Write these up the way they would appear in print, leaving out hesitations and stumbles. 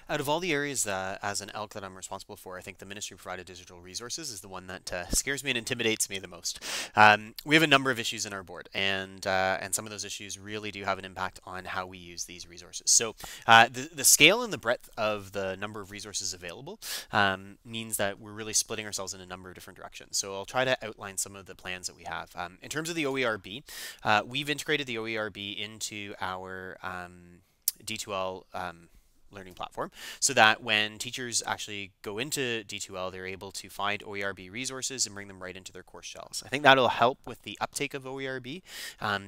Out of all the areas as an ELK that I'm responsible for, I think the Ministry Provided Digital Resources is the one that scares me and intimidates me the most. We have a number of issues in our board, and some of those issues really do have an impact on how we use these resources. So the scale and the breadth of the number of resources available means that we're really splitting ourselves in a number of different directions. So I'll try to outline some of the plans that we have. In terms of the OERB, we've integrated the OERB into our D2L learning platform so that when teachers actually go into D2L, they're able to find OERB resources and bring them right into their course shells. I think that'll help with the uptake of OERB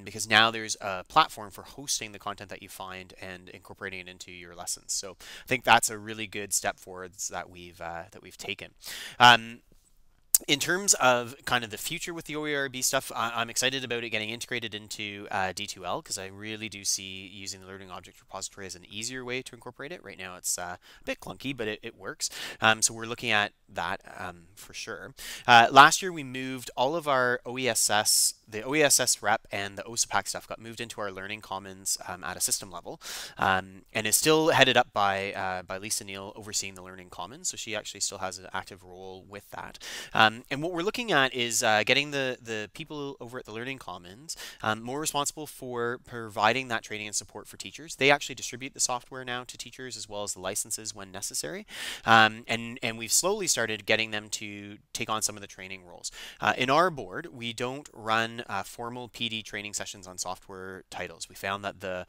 because now there's a platform for hosting the content that you find and incorporating it into your lessons. So I think that's a really good step forwards that we've taken. In terms of kind of the future with the OERB stuff, I'm excited about it getting integrated into D2L because I really do see using the Learning Object Repository as an easier way to incorporate it. Right now it's a bit clunky, but it works. So we're looking at that for sure. Last year we moved all of our OESS, the OESS rep and the OSAPAC stuff got moved into our Learning Commons at a system level and is still headed up by Lisa Neal overseeing the Learning Commons. So she actually still has an active role with that. And what we're looking at is getting the people over at the Learning Commons more responsible for providing that training and support for teachers. They actually distribute the software now to teachers as well as the licenses when necessary. And we've slowly started getting them to take on some of the training roles. In our board, we don't run formal PD training sessions on software titles. We found that the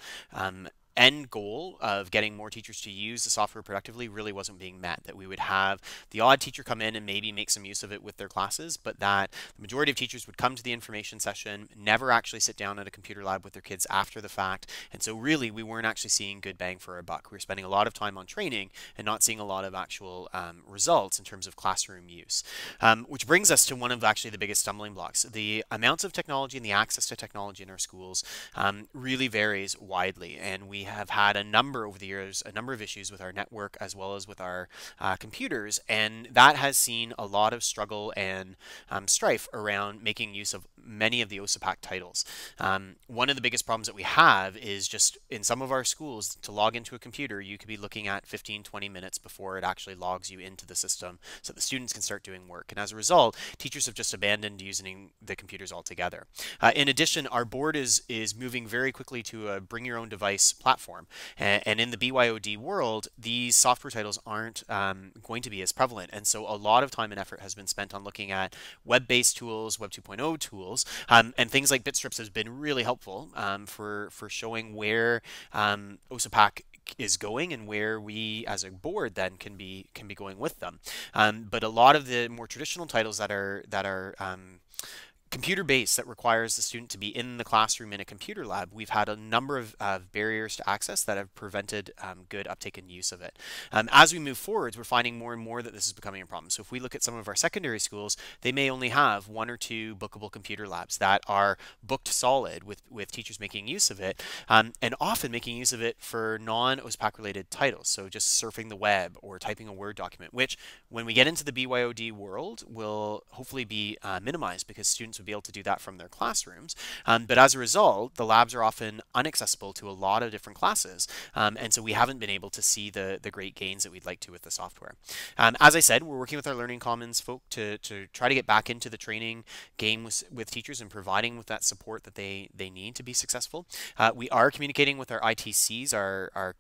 end goal of getting more teachers to use the software productively really wasn't being met, that we would have the odd teacher come in and maybe make some use of it with their classes, but that the majority of teachers would come to the information session, never actually sit down at a computer lab with their kids after the fact. And so really we weren't actually seeing good bang for our buck. We were spending a lot of time on training and not seeing a lot of actual results in terms of classroom use. Which brings us to one of actually the biggest stumbling blocks. The amounts of technology and the access to technology in our schools really varies widely, and we have had a number over the years, a number of issues with our network as well as with our computers, and that has seen a lot of struggle and strife around making use of many of the OSAPAC titles. One of the biggest problems that we have is just in some of our schools, to log into a computer, you could be looking at 15-20 minutes before it actually logs you into the system so the students can start doing work. And as a result, teachers have just abandoned using the computers altogether. In addition, our board is moving very quickly to a bring your own device platform. And in the BYOD world, these software titles aren't going to be as prevalent. And so a lot of time and effort has been spent on looking at web-based tools, Web 2.0 tools, and things like Bitstrips has been really helpful for showing where OSAPAC is going and where we as a board then can be going with them. But a lot of the more traditional titles that are computer-based, that requires the student to be in the classroom in a computer lab, we've had a number of barriers to access that have prevented good uptake and use of it. As we move forwards, we're finding more and more that this is becoming a problem. So if we look at some of our secondary schools, they may only have 1 or 2 bookable computer labs that are booked solid with teachers making use of it, and often making use of it for non-OSPAC related titles. So just surfing the web or typing a Word document, which when we get into the BYOD world will hopefully be minimized because students would be able to do that from their classrooms. But as a result, the labs are often inaccessible to a lot of different classes. And so we haven't been able to see the great gains that we'd like to with the software. As I said, we're working with our Learning Commons folk to try to get back into the training game with teachers and providing with that support that they need to be successful. We are communicating with our ITCs, our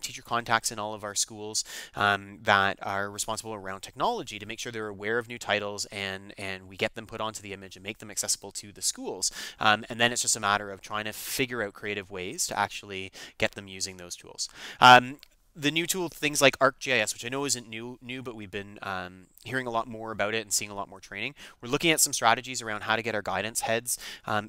teacher contacts in all of our schools that are responsible around technology to make sure they're aware of new titles and we get them put onto the image and make them accessible to the schools. And then it's just a matter of trying to figure out creative ways to actually get them using those tools. The new tool, things like ArcGIS, which I know isn't new, but we've been hearing a lot more about it and seeing a lot more training. We're looking at some strategies around how to get our guidance heads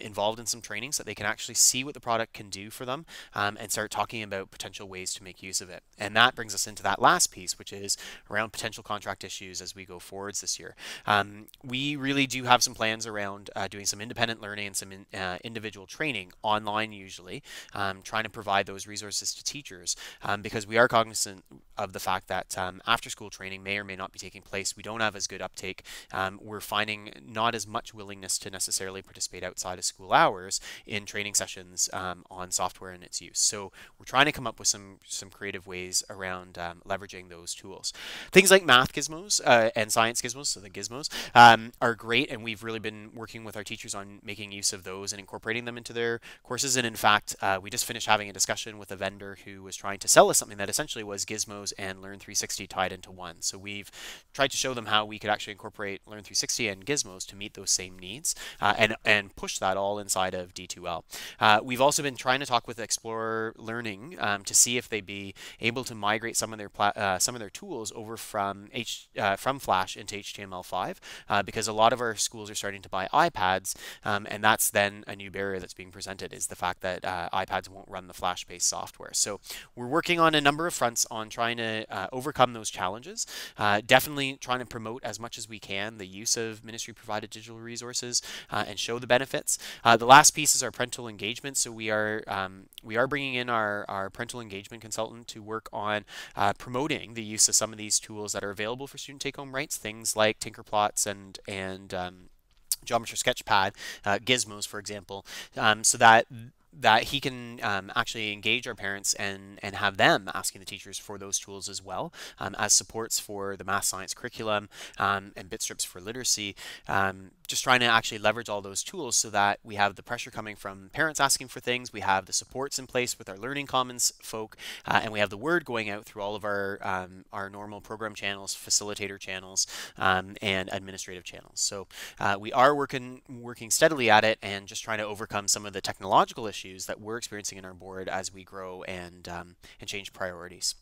involved in some training so that they can actually see what the product can do for them and start talking about potential ways to make use of it. And that brings us into that last piece, which is around potential contract issues as we go forwards this year. We really do have some plans around doing some independent learning and some individual training online usually, trying to provide those resources to teachers because we are cognizant of the fact that after school training may or may not be taking place. We don't have as good uptake. We're finding not as much willingness to necessarily participate outside of school hours in training sessions on software and its use. So we're trying to come up with some creative ways around leveraging those tools. Things like math gizmos and science gizmos, so the gizmos, are great, and we've really been working with our teachers on making use of those and incorporating them into their courses. And in fact, we just finished having a discussion with a vendor who was trying to sell us something that essentially was gizmos and Learn 360 tied into one. So we've tried to show them how we could actually incorporate Learn 360 and gizmos to meet those same needs and push that all inside of D2L. We've also been trying to talk with Explore Learning to see if they'd be able to migrate some of their tools over from Flash into HTML5 because a lot of our schools are starting to buy iPads, and that's then a new barrier that's being presented, is the fact that iPads won't run the Flash-based software. So we're working on a number of fronts on trying to overcome those challenges. Definitely trying to promote as much as we can the use of ministry-provided digital resources and show the benefits. The last piece is our parental engagement. So we are bringing in our parental engagement consultant to work on promoting the use of some of these tools that are available for student take-home rights, things like Tinkerplots and Geometry Sketchpad, gizmos, for example, so that he can actually engage our parents and have them asking the teachers for those tools as well, as supports for the math science curriculum and bitstrips for literacy. Just trying to actually leverage all those tools so that we have the pressure coming from parents asking for things, we have the supports in place with our Learning Commons folk, and we have the word going out through all of our normal program channels, facilitator channels, and administrative channels. So we are working steadily at it and just trying to overcome some of the technological issues that we're experiencing in our board as we grow and change priorities.